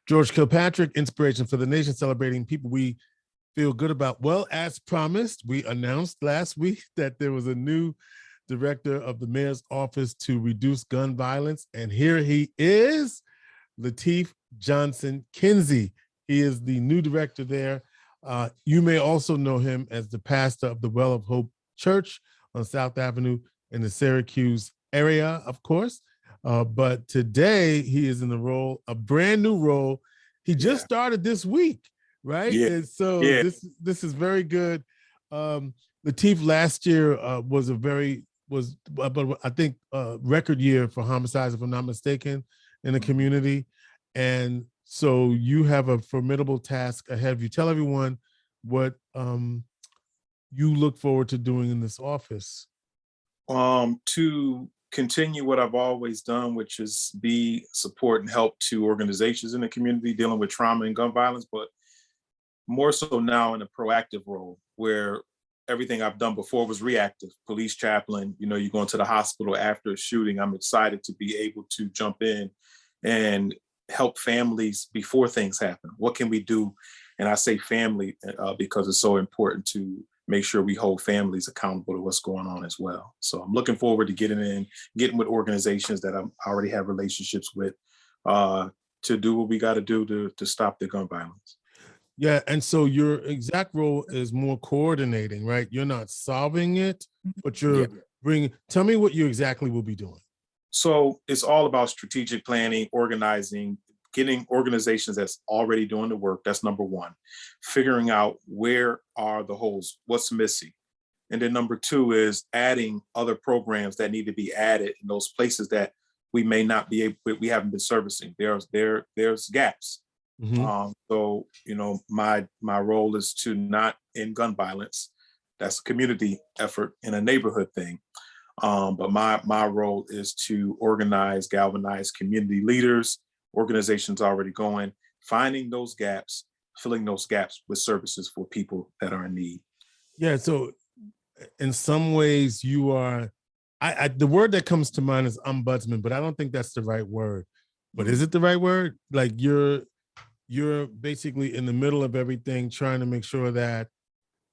George Kilpatrick, Inspiration for the Nation, celebrating people we feel good about. Well, as promised, we announced last week that there was a new director of the mayor's office to reduce gun violence. And here he is, Lateef Johnson-Kiinsey. He is the new director there. You may also know him as the pastor of the Well of Hope Church on South Avenue in the Syracuse area, of course. But today he is in the role, a brand new role. He just started this week, right? Yeah. And so this is very good. Lateef last year was I think record year for homicides, if I'm not mistaken, in the community. And so you have a formidable task ahead of you. Tell everyone what you look forward to doing in this office. To continue what I've always done, which is be support and help to organizations in the community dealing with trauma and gun violence, but more so now in a proactive role where everything I've done before was reactive. Police chaplain, you go into the hospital after a shooting. I'm excited to be able to jump in and help families before things happen. What can we do? And I say family because it's so important to make sure we hold families accountable to what's going on as well. So I'm looking forward to getting with organizations that I already have relationships with to do what we got to do to stop the gun violence. Yeah, and so your exact role is more coordinating, right? You're not solving it, but you're bringing, tell me what you exactly will be doing. So it's all about strategic planning, organizing, getting organizations that's already doing the work. That's number one. Figuring out where are the holes, what's missing. And then number two is adding other programs that need to be added in those places that we may not be able, we haven't been servicing. There's gaps. Mm-hmm. So, my role is to not end gun violence. That's a community effort and a neighborhood thing. But my role is to organize, galvanize community leaders, organizations already going, finding those gaps, filling those gaps with services for people that are in need. Yeah, so in some ways you are, the word that comes to mind is ombudsman, but I don't think that's the right word. But is it the right word? Like you're basically in the middle of everything, trying to make sure that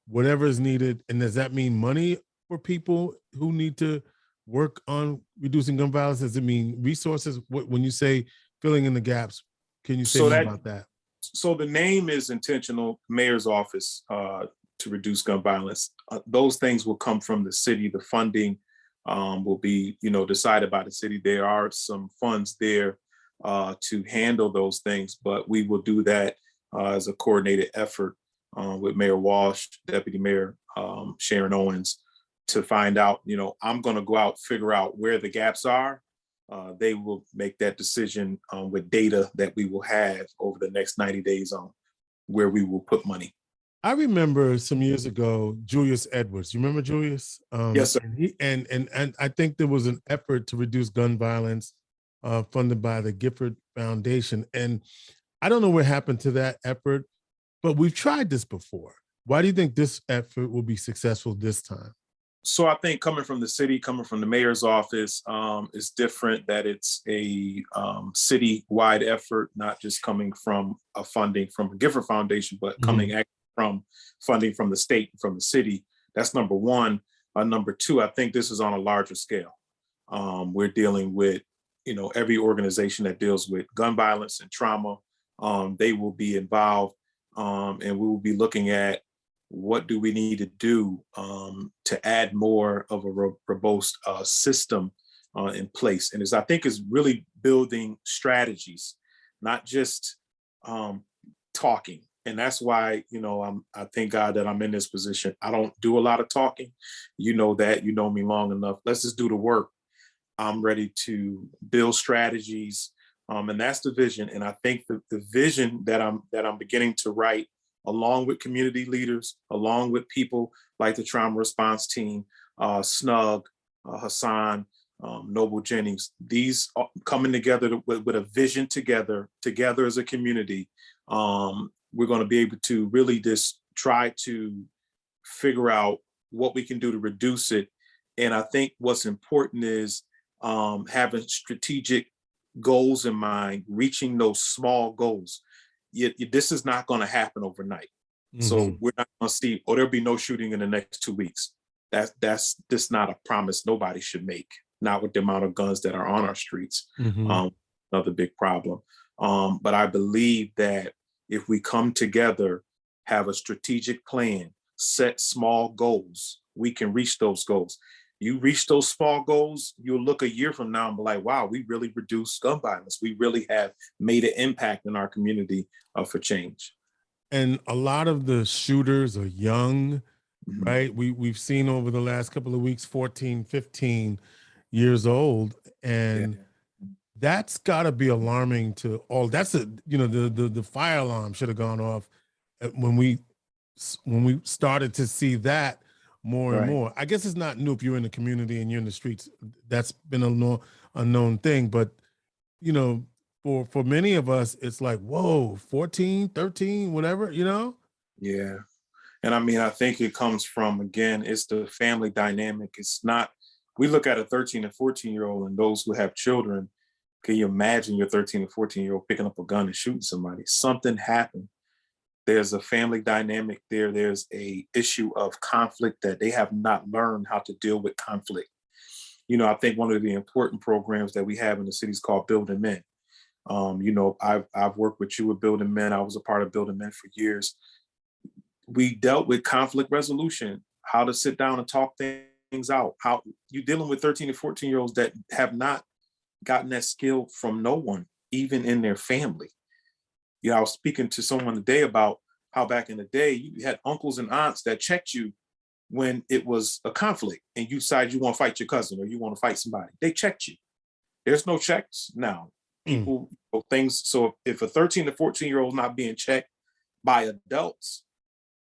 whatever is needed, and does that mean money for people who need to work on reducing gun violence? Does it mean resources? When you say filling in the gaps, can you say more about that? So the name is intentional, mayor's office to reduce gun violence. Those things will come from the city. The funding will be, decided by the city. There are some funds there to handle those things, but we will do that as a coordinated effort with Mayor Walsh, Deputy Mayor Sharon Owens, to find out, I'm going to go out, figure out where the gaps are. They will make that decision with data that we will have over the next 90 days on where we will put money. I remember some years ago, Julius Edwards. You remember Julius? Yes, sir. And I think there was an effort to reduce gun violence funded by the Gifford Foundation. And I don't know what happened to that effort, but we've tried this before. Why do you think this effort will be successful this time? So I think coming from the city, coming from the mayor's office, is different, that it's a city-wide effort, not just coming from a funding from a Gifford Foundation, but coming from funding from the state, from the city. That's number one. Number two, I think this is on a larger scale. We're dealing with, every organization that deals with gun violence and trauma. They will be involved, and we will be looking at what do we need to do to add more of a robust system in place. And I think is really building strategies, not just talking. And that's why, I thank God that I'm in this position. I don't do a lot of talking. You know that, you know me long enough. Let's just do the work. I'm ready to build strategies. And that's the vision. And I think the vision that I'm beginning to write, along with community leaders, along with people like the trauma response team, Snug, Hassan, Noble Jennings, these are coming together with a vision together as a community. We're going to be able to really just try to figure out what we can do to reduce it. And I think what's important is having strategic goals in mind, reaching those small goals. This is not going to happen overnight. So we're not going to see, oh, there'll be no shooting in the next 2 weeks. That's just not a promise nobody should make, not with the amount of guns that are on our streets. Another big problem. But I believe that if we come together, have a strategic plan, set small goals, we can reach those goals. You reach those small goals, you'll look a year from now and be like, wow, we really reduced gun violence. We really have made an impact in our community for change. And a lot of the shooters are young, right? We've seen over the last couple of weeks, 14, 15 years old. And that's got to be alarming to all. That's the fire alarm should have gone off when we started to see that more and more. I guess it's not new if you're in the community and you're in the streets. That's been a known thing. But, you know, for many of us, it's like, whoa, 14, 13, whatever, you know? Yeah. And I mean, I think it comes from, again, it's the family dynamic. It's not, we look at a 13 and 14-year-old and those who have children. Can you imagine your 13 and 14-year-old picking up a gun and shooting somebody? Something happened. There's a family dynamic there. There's a issue of conflict that they have not learned how to deal with conflict. You know, I think one of the important programs that we have in the city is called Building Men. You know, I've worked with you with Building Men. I was a part of Building Men for years. We dealt with conflict resolution, how to sit down and talk things out. How you're dealing with 13 and 14-year-olds that have not gotten that skill from no one, even in their family. You know, I was speaking to someone today about how back in the day you had uncles and aunts that checked you when it was a conflict and you decide you want to fight your cousin or you want to fight somebody. They checked you. There's no checks now. People, things. So if a 13 to 14-year-old is not being checked by adults,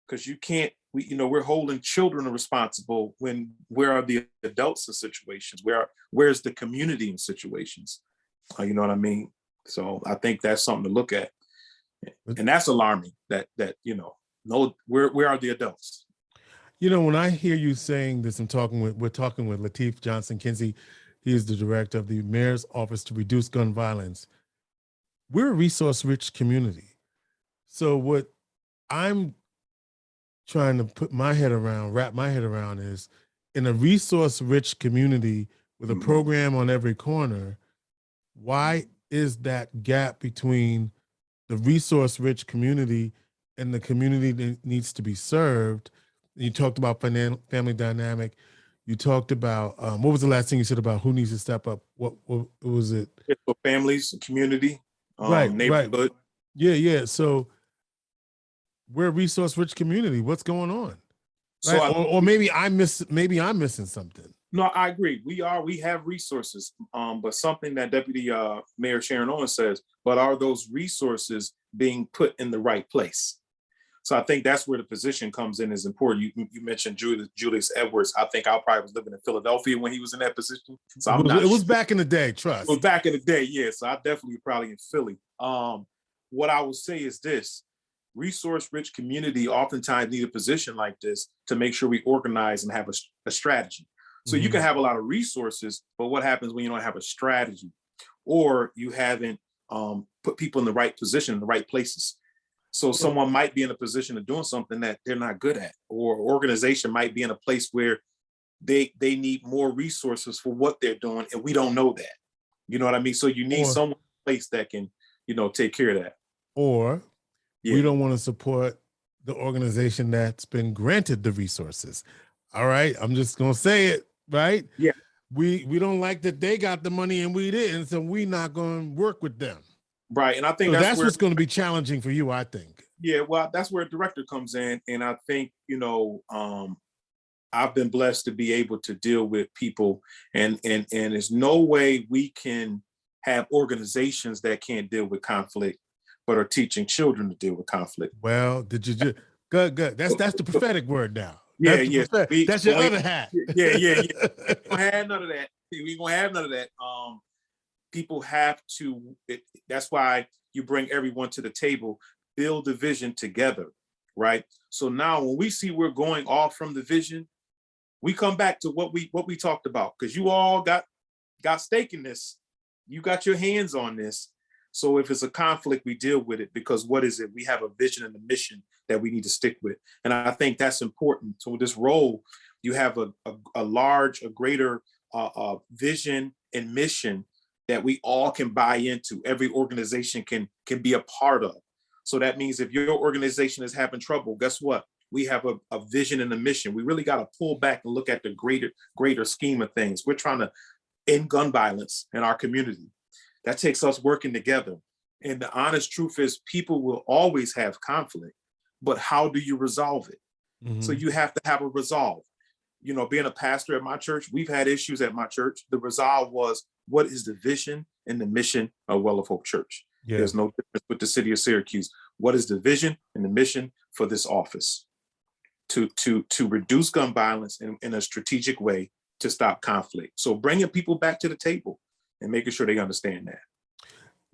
because you can't, we're holding children responsible when where are the adults in situations? Where's the community in situations? You know what I mean? So I think that's something to look at. And that's alarming that where are the adults? You know, when I hear you saying this, we're talking with Lateef Johnson-Kiinsey. He is the director of the Mayor's Office to Reduce Gun Violence. We're a resource-rich community. So what I'm trying to wrap my head around is, in a resource-rich community with a program on every corner, why is that gap between the resource-rich community and the community that needs to be served? You talked about family dynamic. You talked about, what was the last thing you said about who needs to step up? What was it? For families, community, neighborhood. Right. Yeah. So we're a resource-rich community. What's going on? So right? Or maybe I'm missing something. No, I agree. We have resources, but something that Deputy Mayor Sharon Owens says, but are those resources being put in the right place? So I think that's where the position comes in is important. You mentioned Julius Edwards. I think I probably was living in Philadelphia when he was in that position. So it was back in the day, trust. It was back in the day, yeah. So I definitely probably in Philly. What I would say is this: resource-rich community oftentimes need a position like this to make sure we organize and have a strategy. So you can have a lot of resources, but what happens when you don't have a strategy, or you haven't put people in the right position, in the right places? So someone might be in a position of doing something that they're not good at, or organization might be in a place where they need more resources for what they're doing, and we don't know that. You know what I mean? So you need someone in place that can, take care of that. Or we don't want to support the organization that's been granted the resources. All right, I'm just gonna say it, right? Yeah. We don't like that they got the money and we didn't, so we're not gonna work with them. Right. And I think that's what's going to be challenging for you, I think. Yeah, well, that's where a director comes in. And I think, I've been blessed to be able to deal with people, and there's no way we can have organizations that can't deal with conflict, but are teaching children to deal with conflict. Well, did you just good. That's the prophetic word now. Yeah. That's your other hat. Yeah. We don't have none of that. We gonna have none of that. People have to, that's why you bring everyone to the table, build the vision together, right? So now when we see we're going off from the vision, we come back to what we talked about, because you all got stake in this. you got your hands on this. So if it's a conflict, we deal with it, because what is it? We have a vision and a mission that we need to stick with. And I think that's important. So this role, you have a greater vision and mission that we all can buy into. Every organization can be a part of. So that means if your organization is having trouble, guess what? We have a vision and a mission. We really got to pull back and look at the greater scheme of things. We're trying to end gun violence in our community. That takes us working together. And the honest truth is, people will always have conflict, but how do you resolve it? Mm-hmm. So you have to have a resolve. You know, being a pastor at my church, we've had issues at my church. The resolve was, what is the vision and the mission of Well of Hope Church? Yeah. There's no difference with the city of Syracuse. What is the vision and the mission for this office? To reduce gun violence in a strategic way, to stop conflict. So bringing people back to the table and making sure they understand that.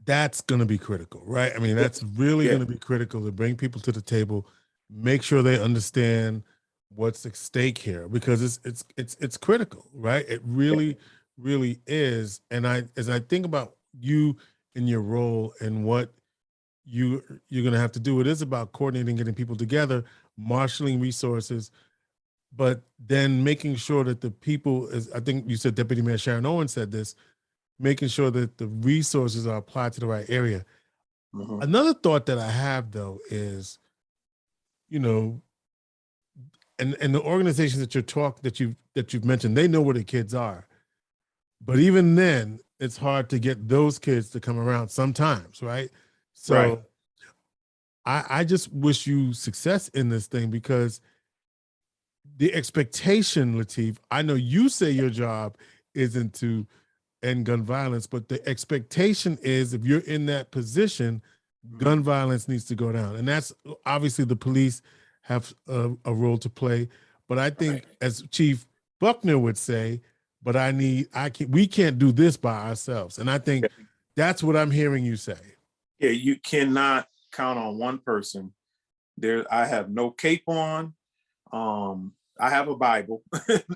That's going to be critical, right? I mean, that's really going to be critical, to bring people to the table, make sure they understand what's at stake here, because it's critical, right? It really is. And as I think about you in your role and what you're going to have to do, it is about coordinating, getting people together, marshaling resources, but then making sure that the people, as I think you said, Deputy Mayor Sharon Owens said this, making sure that the resources are applied to the right area. Mm-hmm. Another thought that I have, though, is, you know, and the organizations that you've mentioned, they know where the kids are, but even then, it's hard to get those kids to come around sometimes, right? So right. I just wish you success in this thing, because the expectation, Lateef, I know you say your job isn't to end gun violence, but the expectation is, if you're in that position, gun violence needs to go down. And that's obviously, the police have a role to play. But I think, as Chief Buckner would say, but we can't do this by ourselves. And I think that's what I'm hearing you say. Yeah, you cannot count on one person. I have no cape on. I have a Bible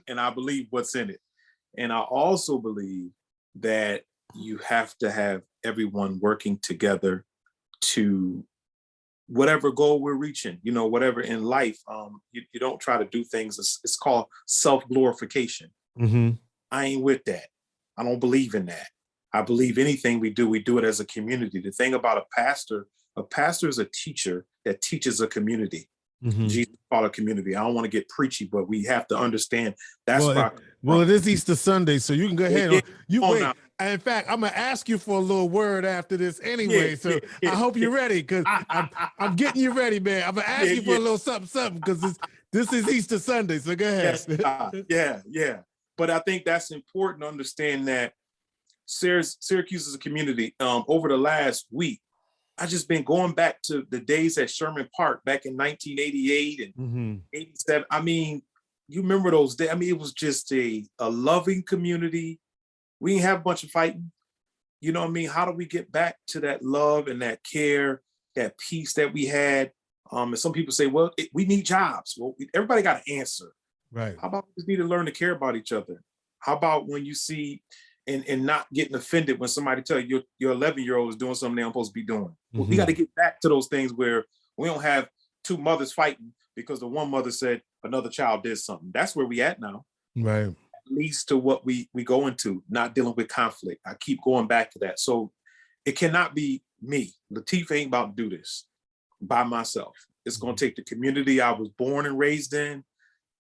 and I believe what's in it. And I also believe that you have to have everyone working together to whatever goal we're reaching, you know, whatever in life. You don't try to do things. It's called self-glorification. Mm-hmm. I ain't with that. I don't believe in that. I believe anything we do it as a community. The thing about a pastor is a teacher that teaches a community. Mm-hmm. Jesus called a community. I don't want to get preachy, but we have to understand that's well, it is Easter Sunday, so you can go ahead. Wait. In fact, I'm gonna ask you for a little word after this anyway. I hope you're ready, because I'm getting you ready, man. I'm gonna ask you for a little something, because this is Easter Sunday. So go ahead. Yeah. But I think that's important to understand that Syracuse is a community. Over the last week, I just been going back to the days at Sherman Park back in 1988 and 87. I mean, you remember those days? I mean, it was just a loving community. We didn't have a bunch of fighting. You know what I mean? How do we get back to that love and that care, that peace that we had? And some people say, well, we need jobs. Well, everybody got an answer. Right. How about we just need to learn to care about each other? How about when you see and not getting offended when somebody tell you your 11-year-old is doing something they're supposed to be doing? Well, we got to get back to those things where we don't have two mothers fighting because the one mother said another child did something. That's where we at now. Right. Leads to what we go into, not dealing with conflict. I keep going back to that. So it cannot be me. Lateef ain't about to do this by myself. It's going to take the community I was born and raised in,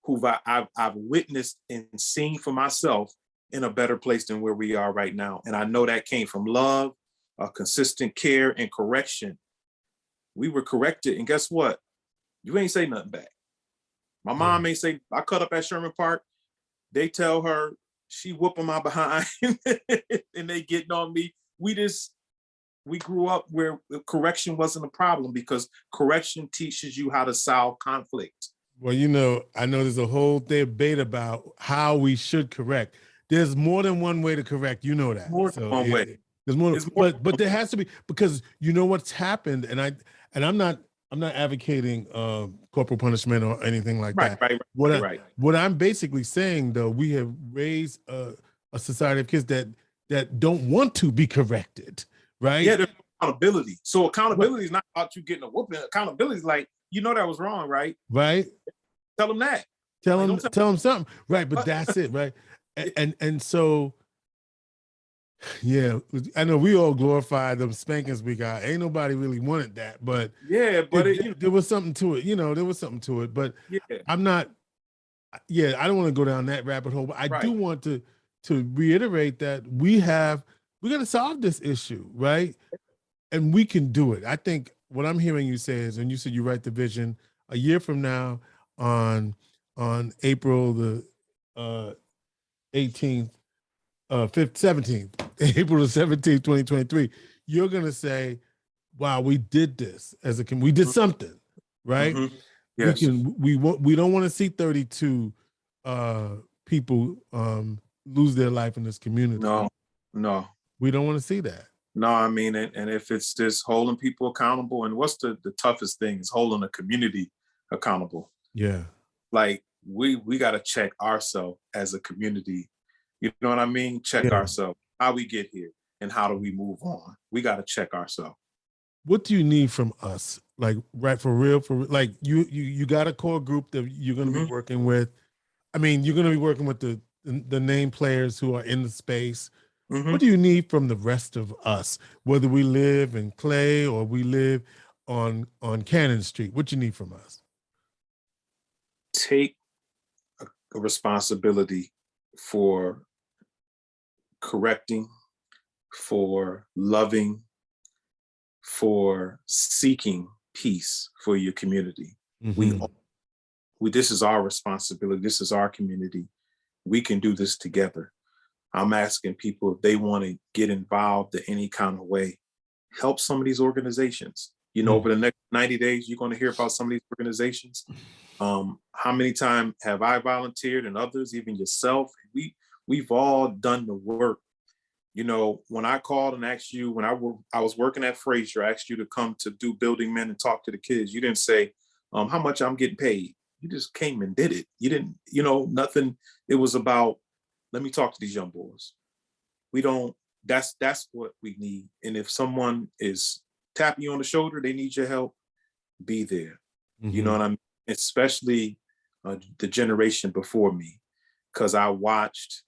who I've witnessed and seen for myself, in a better place than where we are right now. And I know that came from love, consistent care, and correction. We were corrected, and guess what? You ain't say nothing back. My mom ain't say, I cut up at Sherman Park. They tell her, she whooping my behind and they getting on me. We grew up where correction wasn't a problem, because correction teaches you how to solve conflict. Well, you know, I know there's a whole debate about how we should correct. There's more than one way to correct. You know that. More than one way. There's more, but there has to be, because you know what's happened, and I'm not advocating corporal punishment or anything like that. Right. What I'm basically saying, though, we have raised a society of kids that that don't want to be corrected, right? Yeah, there's accountability. So accountability is not about you getting a whooping. Accountability is like, that was wrong, right? Right. Tell them that. Tell Like, them, don't tell them something, right? But that's it, right? And so, yeah, I know we all glorify them spankings we got. Ain't nobody really wanted that, but yeah, but there was something to it. There was something to it. But yeah, I'm not. Yeah, I don't want to go down that rabbit hole. But I do right. want to reiterate that we got to solve this issue, right? And we can do it. I think what I'm hearing you say is, and you said you write the vision a year from now on April the 18th, 17th, April the 17th, 2023, you're going to say, wow, we did this we did something, right? Mm-hmm. Yes. We don't want to see 32 people lose their life in this community. No. We don't want to see that. No, I mean, and if it's just holding people accountable, and what's the toughest thing is holding a community accountable. Yeah. Like we got to check ourselves as a community. You know what I mean? Check ourselves, how we get here and how do we move on? We got to check ourselves. What do you need from us? Like, right, for real, like you got a core group that you're going to be working with. I mean, you're going to be working with the name players who are in the space. What do you need from the rest of us, whether we live in Clay or we live on Cannon Street? What you need from us? Take a responsibility for correcting, for loving, for seeking peace for your community. We this is our responsibility. This is our community. We can do this together. I'm asking people if they want to get involved in any kind of way, help some of these organizations. Over the next 90 days, you're going to hear about some of these organizations. How many times have I volunteered, and others, even yourself? We've all done the work. When I called and asked you, when I was working at Frazier, I asked you to come to do Building Men and talk to the kids. You didn't say how much I'm getting paid. You just came and did it. You didn't, nothing. It was about, let me talk to these young boys. That's what we need. And if someone is tapping you on the shoulder, they need your help, be there. You know what I mean? Especially the generation before me, because I watched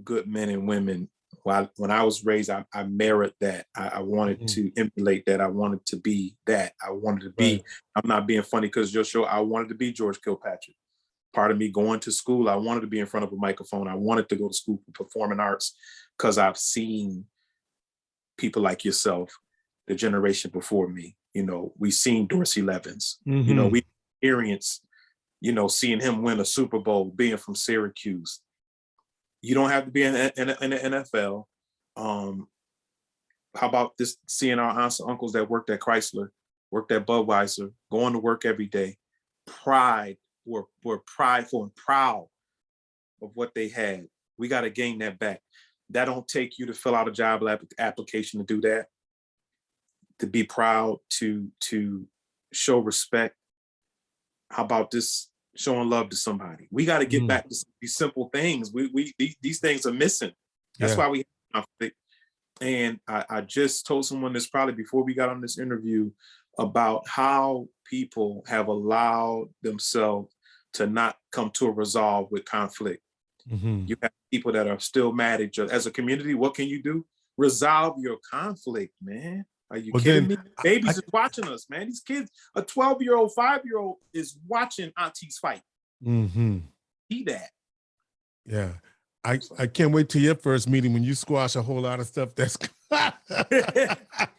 good men and women. When I was raised, I merit that. I wanted to emulate that. I wanted to be that. I wanted to be, I'm not being funny because your show, I wanted to be George Kilpatrick. Part of me going to school, I wanted to be in front of a microphone. I wanted to go to school for performing arts because I've seen people like yourself, the generation before me. We've seen Dorsey Levens. We experienced, seeing him win a Super Bowl, being from Syracuse. You don't have to be in the NFL. How about this? Seeing our aunts and uncles that worked at Chrysler, worked at Budweiser, going to work every day, pride. Were prideful and proud of what they had. We got to gain that back. That don't take you to fill out a job application to do that. To be proud, to show respect. How about this? Showing love to somebody. We got to get back to these simple things. These things are missing. That's why we have conflict. And I just told someone this probably before we got on this interview about how people have allowed themselves to not come to a resolve with conflict. You have people that are still mad at each other. As a community, what can you do? Resolve your conflict, man. Are you kidding me? Babies is watching us, man. These kids, a 12-year-old, 5-year-old is watching aunties fight. See that. Yeah. I can't wait till your first meeting when you squash a whole lot of stuff that's yeah,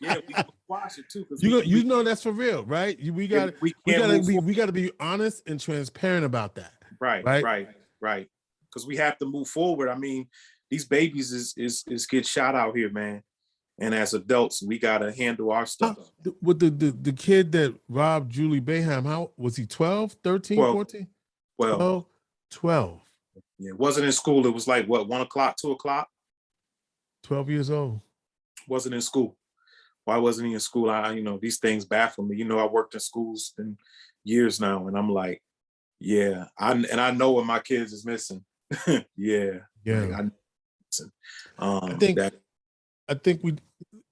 we squash it too. You know that's for real, right? We gotta be honest and transparent about that. Right. Because we have to move forward. I mean, these babies is get shot out here, man. And as adults, we gotta handle our stuff. With the kid that robbed Julie Bayham, how was he? 12, 13, 14? 12. Yeah, it wasn't in school. It was like, what, 1 o'clock, 2 o'clock? 12 years old. Wasn't in school. Why wasn't he in school? These things baffle me. I worked in schools in years now, and I'm like, I know what my kids is missing. Yeah. Like, Johnson. I think That I think we,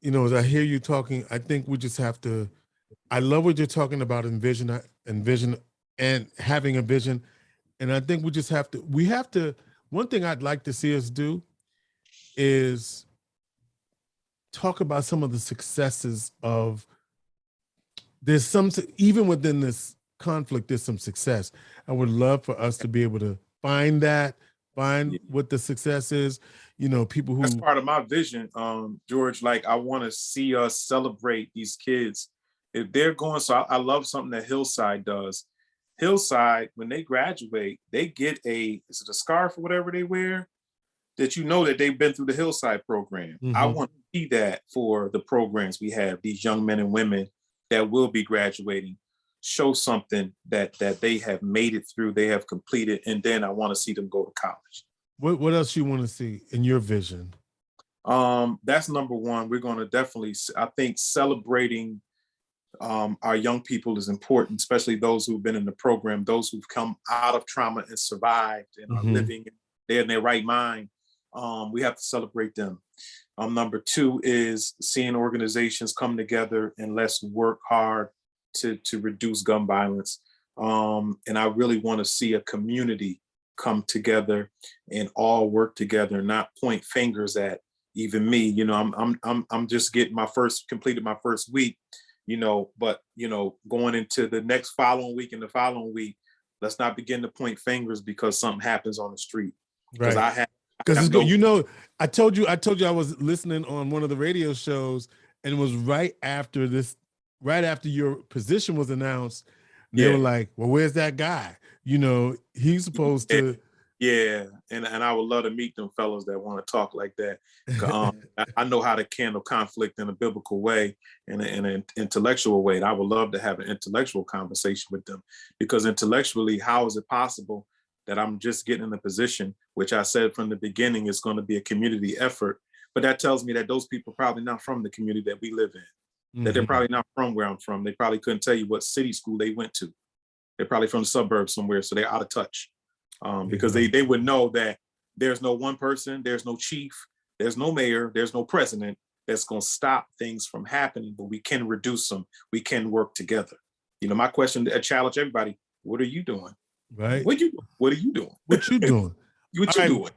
as I hear you talking, I think we just have to. I love what you're talking about envision and having a vision, and I think we just have to. We have to. One thing I'd like to see us do is talk about some of the successes of. There's some, even within this conflict, there's some success. I would love for us to be able to find what the success is. People that's who. part of my vision, George. Like, I want to see us celebrate these kids if they're going. So I love something that Hillside does. Hillside, when they graduate, they get is it a scarf or whatever they wear, that that they've been through the Hillside program. Mhm. I want to see that for the programs we have, these young men and women that will be graduating, show something that they have made it through, they have completed, and then I want to see them go to college. What else you want to see in your vision? That's number one. We're going to definitely, I think, celebrating our young people is important, especially those who've been in the program, those who've come out of trauma and survived and are living, they're in their right mind. We have to celebrate them. Number two is seeing organizations come together and let's work hard to reduce gun violence. And I really want to see a community come together and all work together, not point fingers at even me. I'm just completed my first week, but going into the next following week and the following week, let's not begin to point fingers because something happens on the street. Because Right. Because it's good. I told you I was listening on one of the radio shows, and it was right after your position was announced. They were like, "Well, where's that guy? He's supposed to." Yeah, and I would love to meet them fellows that want to talk like that. I know how to handle conflict in a biblical way and in an intellectual way. And I would love to have an intellectual conversation with them, because intellectually, how is it possible that I'm just getting in a position, which I said from the beginning is going to be a community effort, but that tells me that those people are probably not from the community that we live in, that they're probably not from where I'm from. They probably couldn't tell you what city school they went to. They're probably from the suburbs somewhere, so they're out of touch. Because they would know that there's no one person, there's no chief, there's no mayor, there's no president that's going to stop things from happening, but we can reduce them. We can work together. My question, I challenge everybody, what are you doing? Right. What are you doing? What you doing? What you doing?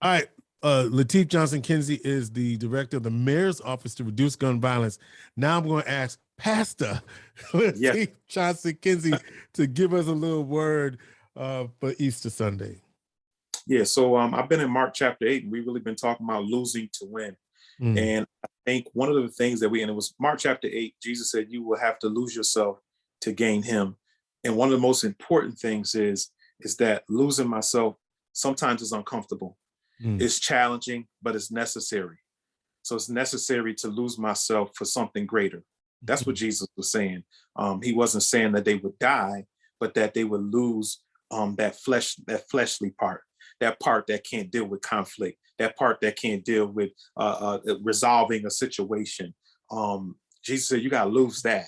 All right. Lateef Johnson-Kiinsey is the director of the mayor's office to reduce gun violence. Now I'm going to ask Pastor Lateef Johnson-Kiinsey to give us a little word for Easter Sunday. Yeah, so I've been in Mark chapter 8, and we've really been talking about losing to win. And I think one of the things and it was Mark chapter 8, Jesus said, you will have to lose yourself to gain him. And one of the most important things is that losing myself sometimes is uncomfortable. It's challenging, but it's necessary. So it's necessary to lose myself for something greater. That's what Jesus was saying. He wasn't saying that they would die, but that they would lose that fleshly part, that part that can't deal with conflict, that part that can't deal with resolving a situation. Jesus said, you got to lose that.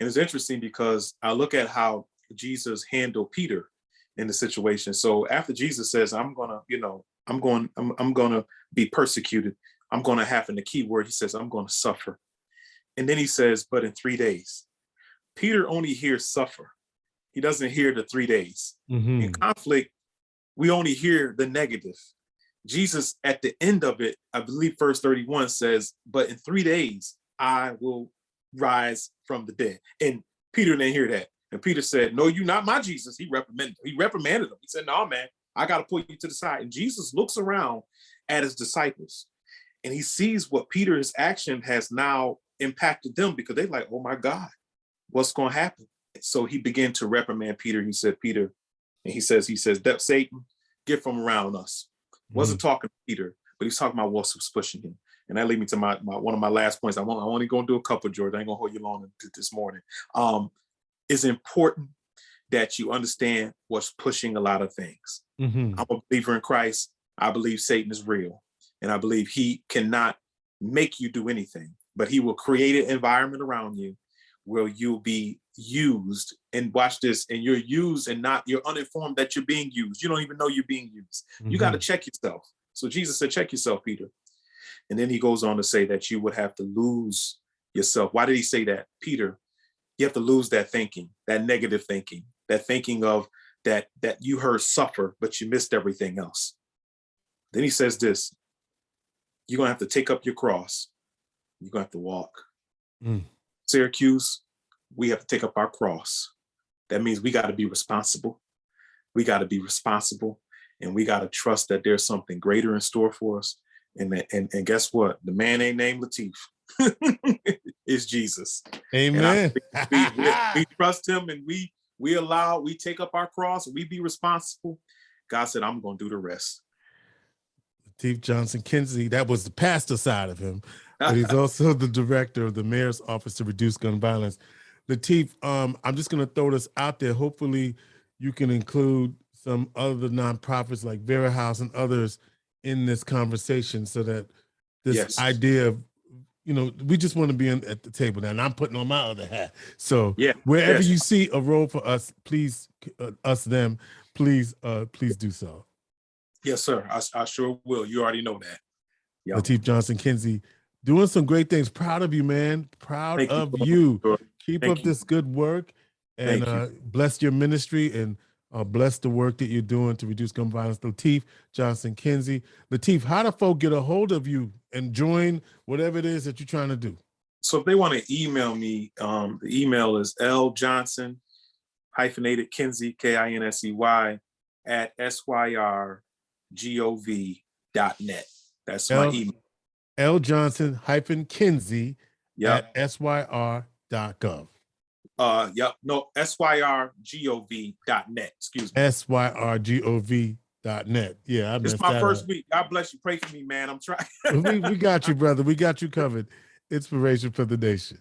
And it's interesting because I look at how Jesus handled Peter in the situation. So after Jesus says, I'm going to be persecuted. I'm going to have, in the key word, he says, I'm going to suffer. And then he says, but in 3 days. Peter only hears suffer. He doesn't hear the 3 days. In conflict, we only hear the negative. Jesus, at the end of it, I believe verse 31 says, but in 3 days, I will rise from the dead. And Peter didn't hear that. And Peter said, no, you not my Jesus. He reprimanded him. He said, no, man, I got to pull you to the side. And Jesus looks around at his disciples and he sees what Peter's action has now impacted them, because they're like, oh my God, what's going to happen? So he began to reprimand Peter. He said, Peter, and he says, Satan, get from around us. Wasn't talking to Peter, but he's talking about what was pushing him. And that leads me to my one of my last points. I'm only going to do a couple, George. I ain't going to hold you long this morning. It's important that you understand what's pushing a lot of things. I'm a believer in Christ. I believe Satan is real. And I believe he cannot make you do anything, but he will create an environment around you where you'll be used. And watch this, and you're used and you're uninformed that you're being used. You don't even know you're being used. You got to check yourself. So Jesus said, check yourself, Peter. And then he goes on to say that you would have to lose yourself. Why did he say that? Peter, you have to lose that thinking, that negative thinking, that thinking of that you heard suffer, but you missed everything else. Then he says this, you're going to have to take up your cross. You're going to have to walk. Syracuse, we have to take up our cross. That means we got to be responsible. We got to be responsible, and we got to trust that there's something greater in store for us. And guess what? The man ain't named Lateef. It's Jesus. Amen. We trust him, and we take up our cross, and we be responsible. God said, I'm going to do the rest. Lateef Johnson-Kiinsey, that was the pastor side of him, but he's also the director of the mayor's office to reduce gun violence. Lateef, I'm just going to throw this out there. Hopefully you can include some other nonprofits like Vera House and others in this conversation so that this idea of, we just want to be at the table now, and I'm putting on my other hat. So wherever you see a role for us, please, please do so. Yes, sir. I sure will. You already know that. Yep. Lateef Johnson-Kiinsey, doing some great things. Proud of you, man. Proud of you. Keep up this good work, and bless your ministry, and bless the work that you're doing to reduce gun violence. Lateef Johnson-Kiinsey. Lateef, how do folk get a hold of you and join whatever it is that you're trying to do? So if they want to email me, the email is ljohnson-Kinsey, Kinsey, at syrgov.net. That's my email. ljohnson-Kinsey at syr.gov. No, syrgov.net. Excuse me. syrgov.net. Yeah, it's my first week. God bless you. Pray for me, man. I'm trying. we got you, brother. We got you covered. Inspiration for the nation.